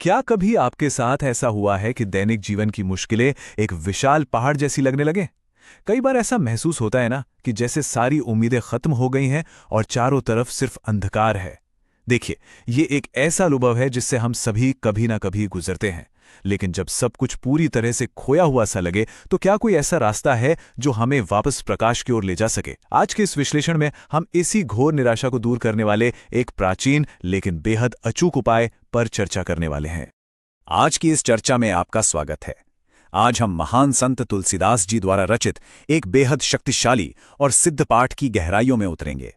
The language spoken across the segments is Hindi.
क्या कभी आपके साथ ऐसा हुआ है कि दैनिक जीवन की मुश्किलें एक विशाल पहाड़ जैसी लगने लगे? कई बार ऐसा महसूस होता है ना कि जैसे सारी उम्मीदें खत्म हो गई हैं और चारों तरफ सिर्फ अंधकार है। देखिए, ये एक ऐसा अनुभव है जिससे हम सभी कभी ना कभी गुजरते हैं। लेकिन जब सब कुछ पूरी तरह से खोया हुआ सा लगे, तो क्या कोई ऐसा रास्ता है जो हमें वापस प्रकाश की ओर ले जा सके? आज के इस विश्लेषण में हम इसी घोर निराशा को दूर करने वाले एक प्राचीन लेकिन बेहद अचूक उपाय पर चर्चा करने वाले हैं। आज की इस चर्चा में आपका स्वागत है। आज हम महान संत तुलसीदास जी द्वारा रचित एक बेहद शक्तिशाली और सिद्ध पाठ की गहराइयों में उतरेंगे।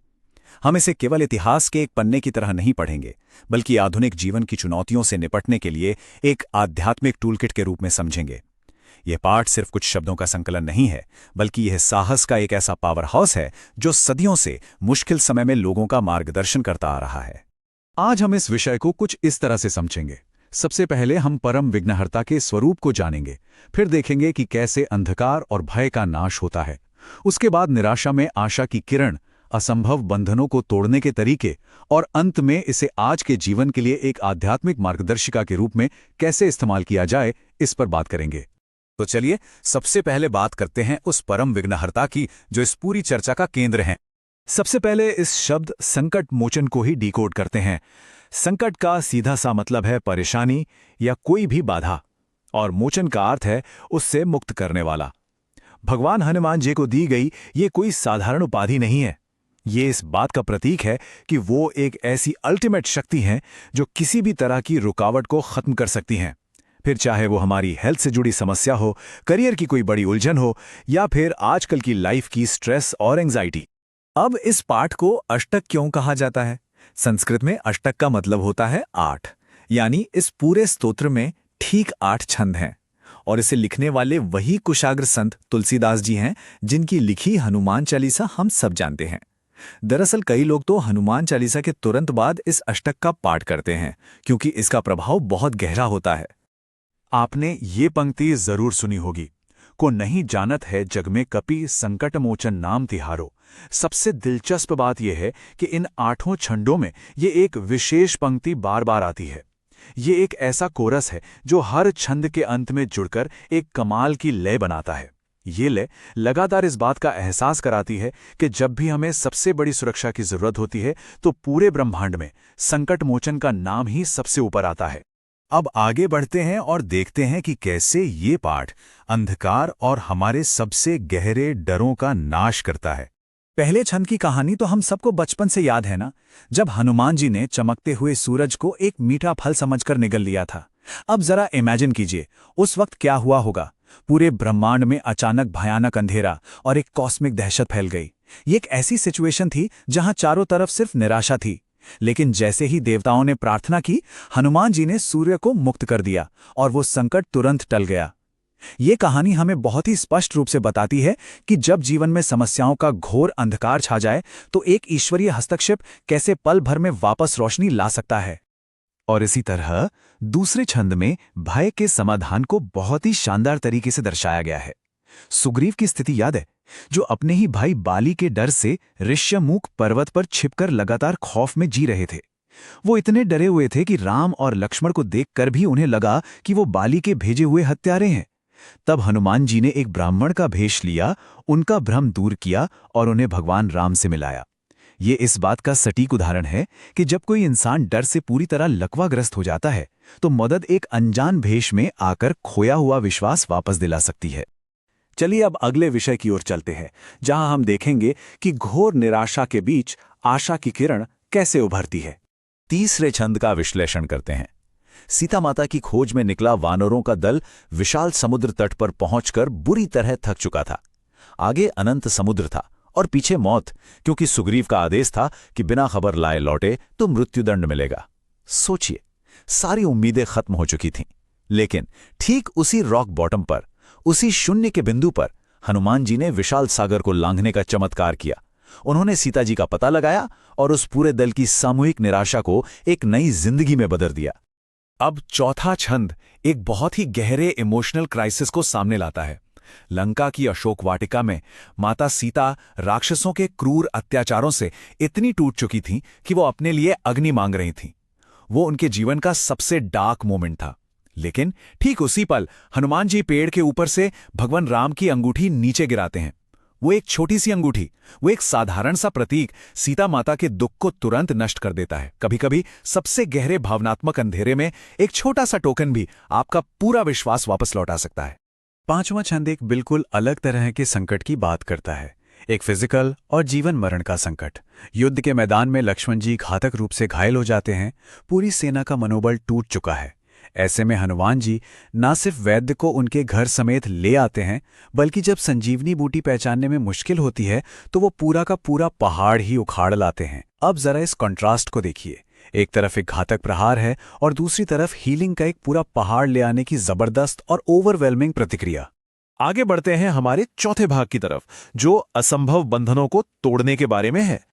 हम इसे केवल इतिहास के एक पन्ने की तरह नहीं पढ़ेंगे, बल्कि आधुनिक जीवन की चुनौतियों से निपटने के लिए एक आध्यात्मिक टूलकिट के रूप में समझेंगे। यह पाठ सिर्फ कुछ शब्दों का संकलन नहीं है, बल्कि यह साहस का एक ऐसा पावर हाउस है जो सदियों से मुश्किल समय में लोगों का मार्गदर्शन करता आ रहा है। आज हम इस विषय को कुछ इस तरह से समझेंगे। सबसे पहले हम परम विघ्नहर्ता के स्वरूप को जानेंगे, फिर देखेंगे कि कैसे अंधकार और भय का नाश होता है। उसके बाद निराशा में आशा की किरण, असंभव बंधनों को तोड़ने के तरीके, और अंत में इसे आज के जीवन के लिए एक आध्यात्मिक मार्गदर्शिका के रूप में कैसे इस्तेमाल किया जाए, इस पर बात करेंगे। तो चलिए सबसे पहले बात करते हैं उस परम विघ्नहर्ता की जो इस पूरी चर्चा का केंद्र है। सबसे पहले इस शब्द संकट मोचन को ही डिकोड करते हैं। संकट का सीधा सा मतलब है परेशानी या कोई भी बाधा, और मोचन का अर्थ है उससे मुक्त करने वाला। भगवान हनुमान जी को दी गई ये कोई साधारण उपाधि नहीं है। ये इस बात का प्रतीक है कि वो एक ऐसी अल्टीमेट शक्ति हैं जो किसी भी तरह की रुकावट को खत्म कर सकती हैं। फिर चाहे वो हमारी हेल्थ से जुड़ी समस्या हो, करियर की कोई बड़ी उलझन हो, या फिर आजकल की लाइफ की स्ट्रेस और एंग्जाइटी। अब इस पाठ को अष्टक क्यों कहा जाता है? संस्कृत में अष्टक का मतलब होता है 8, यानी इस पूरे स्तोत्र में ठीक 8 छंद हैं। और इसे लिखने वाले वही कुशाग्र संत तुलसीदास जी हैं जिनकी लिखी हनुमान चालीसा हम सब जानते हैं। दरअसल कई लोग तो हनुमान चालीसा के तुरंत बाद इस अष्टक का पाठ करते हैं, क्योंकि इसका प्रभाव बहुत गहरा होता है। आपने ये पंक्ति जरूर सुनी होगी, को नहीं जानत है जग में कपि संकट मोचन नाम तिहारो। सबसे दिलचस्प बात यह है कि इन 8 छंदों में ये एक विशेष पंक्ति बार बार आती है। ये एक ऐसा कोरस है जो हर छंद के अंत में जुड़कर एक कमाल की लय बनाता है। ये लय लगातार इस बात का एहसास कराती है कि जब भी हमें सबसे बड़ी सुरक्षा की जरूरत होती है, तो पूरे ब्रह्मांड में संकट मोचन का नाम ही सबसे ऊपर आता है। अब आगे बढ़ते हैं और देखते हैं कि कैसे ये पाठ अंधकार और हमारे सबसे गहरे डरों का नाश करता है। पहले छंद की कहानी तो हम सबको बचपन से याद है ना, जब हनुमान जी ने चमकते हुए सूरज को एक मीठा फल समझकर निगल लिया था। अब जरा इमेजिन कीजिए उस वक्त क्या हुआ होगा। पूरे ब्रह्मांड में अचानक भयानक अंधेरा और एक कॉस्मिक दहशत फैल गई। ये एक ऐसी सिचुएशन थी जहां चारों तरफ सिर्फ निराशा थी। लेकिन जैसे ही देवताओं ने प्रार्थना की, हनुमान जी ने सूर्य को मुक्त कर दिया और वो संकट तुरंत टल गया। ये कहानी हमें बहुत ही स्पष्ट रूप से बताती है कि जब जीवन में समस्याओं का घोर अंधकार छा जाए, तो एक ईश्वरीय हस्तक्षेप कैसे पल भर में वापस रोशनी ला सकता है। और इसी तरह दूसरे छंद में भय के समाधान को बहुत ही शानदार तरीके से दर्शाया गया है। सुग्रीव की स्थिति याद है, जो अपने ही भाई बाली के डर से ऋष्यमुख पर्वत पर छिपकर लगातार खौफ में जी रहे थे। वो इतने डरे हुए थे कि राम और लक्ष्मण को देखकर भी उन्हें लगा कि वो बाली के भेजे हुए हत्यारे हैं। तब हनुमान जी ने एक ब्राह्मण का भेष लिया, उनका भ्रम दूर किया और उन्हें भगवान राम से मिलाया। ये इस बात का सटीक उदाहरण है कि जब कोई इंसान डर से पूरी तरह लकवाग्रस्त हो जाता है, तो मदद एक अनजान भेष में आकर खोया हुआ विश्वास वापस दिला सकती है। चलिए अब अगले विषय की ओर चलते हैं, जहां हम देखेंगे कि घोर निराशा के बीच आशा की किरण कैसे उभरती है। तीसरे छंद का विश्लेषण करते हैं। सीता माता की खोज में निकला वानरों का दल विशाल समुद्र तट पर पहुंचकर बुरी तरह थक चुका था। आगे अनंत समुद्र था और पीछे मौत, क्योंकि सुग्रीव का आदेश था कि बिना खबर लाए लौटे तो मृत्युदंड मिलेगा। सोचिए, सारी उम्मीदें खत्म हो चुकी थीं, लेकिन ठीक उसी रॉक बॉटम पर, उसी शून्य के बिंदु पर हनुमान जी ने विशाल सागर को लांघने का चमत्कार किया। उन्होंने सीता जी का पता लगाया और उस पूरे दल की सामूहिक निराशा को एक नई जिंदगी में बदल दिया। अब चौथा छंद एक बहुत ही गहरे इमोशनल क्राइसिस को सामने लाता है। लंका की अशोक वाटिका में माता सीता राक्षसों के क्रूर अत्याचारों से इतनी टूट चुकी थीं कि वो अपने लिए अग्नि मांग रही थीं। वो उनके जीवन का सबसे डार्क मोमेंट था। लेकिन ठीक उसी पल हनुमान जी पेड़ के ऊपर से भगवान राम की अंगूठी नीचे गिराते हैं। वो एक छोटी सी अंगूठी, वो एक साधारण सा प्रतीक सीता माता के दुख को तुरंत नष्ट कर देता है। कभी कभी सबसे गहरे भावनात्मक अंधेरे में एक छोटा सा टोकन भी आपका पूरा विश्वास वापस लौटा सकता है। पांचवां छंद एक बिल्कुल अलग तरह के संकट की बात करता है, एक फिजिकल और जीवन मरण का संकट। युद्ध के मैदान में लक्ष्मण जी घातक रूप से घायल हो जाते हैं, पूरी सेना का मनोबल टूट चुका है। ऐसे में हनुमान जी न सिर्फ वैद्य को उनके घर समेत ले आते हैं, बल्कि जब संजीवनी बूटी पहचानने में मुश्किल होती है तो वो पूरा का पूरा पहाड़ ही उखाड़ लाते हैं। अब जरा इस कॉन्ट्रास्ट को देखिए, एक तरफ एक घातक प्रहार है और दूसरी तरफ हीलिंग का एक पूरा पहाड़ ले आने की जबरदस्त और ओवरवेलमिंग प्रतिक्रिया। आगे बढ़ते हैं हमारे चौथे भाग की तरफ, जो असंभव बंधनों को तोड़ने के बारे में है।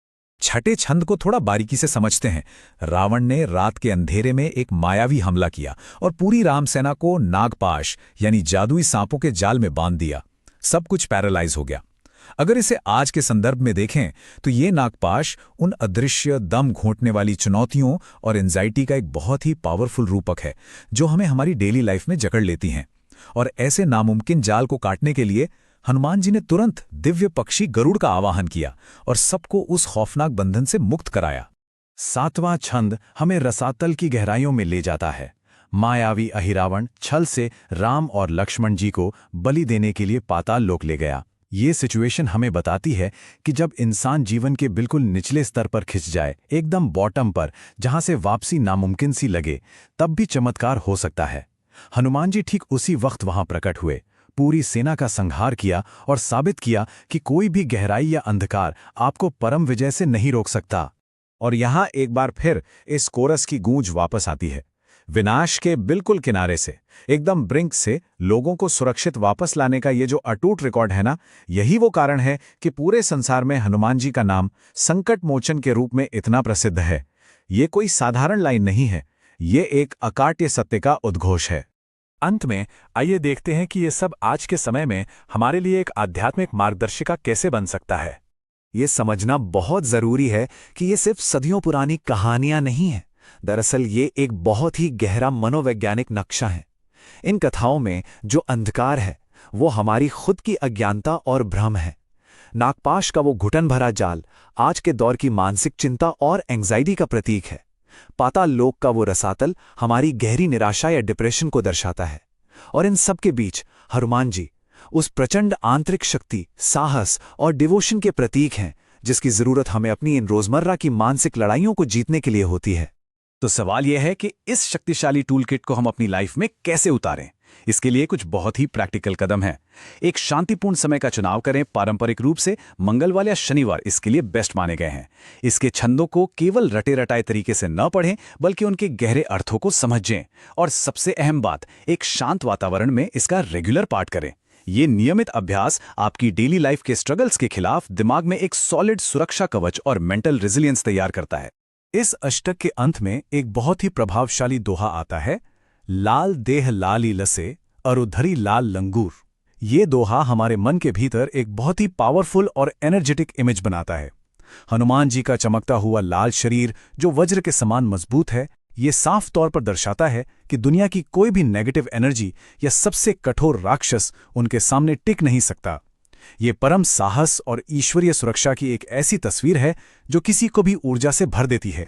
छठे छंद को थोड़ा बारीकी से समझते हैं। रावण ने रात के अंधेरे में एक मायावी हमला किया और पूरी राम सेना को नागपाश यानी जादुई सांपों के जाल में बांध दिया। सब कुछ पैरालाइज हो गया। अगर इसे आज के संदर्भ में देखें तो ये नागपाश उन अदृश्य दम घोंटने वाली चुनौतियों और एंजाइटी का एक बहुत ही पावरफुल रूपक है जो हमें हमारी डेली लाइफ में जकड़ लेती हैं। और ऐसे नामुमकिन जाल को काटने के लिए हनुमान जी ने तुरंत दिव्य पक्षी गरुड़ का आवाहन किया और सबको उस खौफनाक बंधन से मुक्त कराया। सातवां छंद हमें रसातल की गहराइयों में ले जाता है। मायावी अहिरावण छल से राम और लक्ष्मण जी को बलि देने के लिए पाताल लोक ले गया। ये सिचुएशन हमें बताती है कि जब इंसान जीवन के बिल्कुल निचले स्तर पर खिंच जाए, एकदम बॉटम पर, जहां से वापसी नामुमकिन सी लगे, तब भी चमत्कार हो सकता है। हनुमान जी ठीक उसी वक्त वहां प्रकट हुए, पूरी सेना का संहार किया और साबित किया कि कोई भी गहराई या अंधकार आपको परम विजय से नहीं रोक सकता। और यहां एक बार फिर इस कोरस की गूंज वापस आती है। विनाश के बिल्कुल किनारे से, एकदम ब्रिंक से लोगों को सुरक्षित वापस लाने का ये जो अटूट रिकॉर्ड है ना, यही वो कारण है कि पूरे संसार में हनुमान जी का नाम संकट मोचन के रूप में इतना प्रसिद्ध है। ये कोई साधारण लाइन नहीं है, ये एक अकाट्य सत्य का उद्घोष है। अंत में आइए देखते हैं कि ये सब आज के समय में हमारे लिए एक आध्यात्मिक मार्गदर्शिका कैसे बन सकता है। ये समझना बहुत जरूरी है कि ये सिर्फ सदियों पुरानी कहानियां नहीं हैं। दरअसल ये एक बहुत ही गहरा मनोवैज्ञानिक नक्शा है। इन कथाओं में जो अंधकार है वो हमारी खुद की अज्ञानता और भ्रम है। नागपाश का वो घुटन भरा जाल आज के दौर की मानसिक चिंता और एंग्जाइटी का प्रतीक है। पाताल लोक का वो रसातल हमारी गहरी निराशा या डिप्रेशन को दर्शाता है। और इन सब के बीच हनुमान जी उस प्रचंड आंतरिक शक्ति, साहस और डिवोशन के प्रतीक हैं जिसकी जरूरत हमें अपनी इन रोजमर्रा की मानसिक लड़ाइयों को जीतने के लिए होती है। तो सवाल यह है कि इस शक्तिशाली टूलकिट को हम अपनी लाइफ में कैसे उतारें। इसके लिए कुछ बहुत ही प्रैक्टिकल कदम हैं। एक शांतिपूर्ण समय का चुनाव करें। पारंपरिक रूप से मंगलवार या शनिवार इसके लिए बेस्ट माने गए हैं। इसके छंदों को केवल रटे रटाए तरीके से न पढ़ें, बल्कि उनके गहरे अर्थों को समझें। और सबसे अहम बात, एक शांत वातावरण में इसका रेगुलर पाठ करें। ये नियमित अभ्यास आपकी डेली लाइफ के स्ट्रगल्स के खिलाफ दिमाग में एक सॉलिड सुरक्षा कवच और मेंटल रेजिलियंस तैयार करता है। इस अष्टक के अंत में एक बहुत ही प्रभावशाली दोहा आता है, लाल देह लाली लसे अरुधरी लाल लंगूर। ये दोहा हमारे मन के भीतर एक बहुत ही पावरफुल और एनर्जेटिक इमेज बनाता है। हनुमान जी का चमकता हुआ लाल शरीर जो वज्र के समान मजबूत है, ये साफ तौर पर दर्शाता है कि दुनिया की कोई भी नेगेटिव एनर्जी या सबसे कठोर राक्षस उनके सामने टिक नहीं सकता। ये परम साहस और ईश्वरीय सुरक्षा की एक ऐसी तस्वीर है जो किसी को भी ऊर्जा से भर देती है।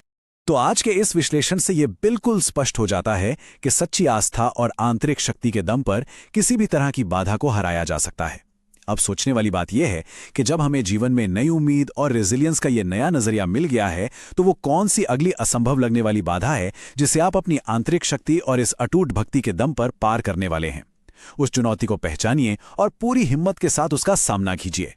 तो आज के इस विश्लेषण से ये बिल्कुल स्पष्ट हो जाता है कि सच्ची आस्था और आंतरिक शक्ति के दम पर किसी भी तरह की बाधा को हराया जा सकता है। अब सोचने वाली बात यह है कि जब हमें जीवन में नई उम्मीद और रेजिलियंस का ये नया नजरिया मिल गया है, तो वो कौन सी अगली असंभव लगने वाली बाधा है जिसे आप अपनी आंतरिक शक्ति और इस अटूट भक्ति के दम पर पार करने वाले हैं। उस चुनौती को पहचानिए और पूरी हिम्मत के साथ उसका सामना कीजिए।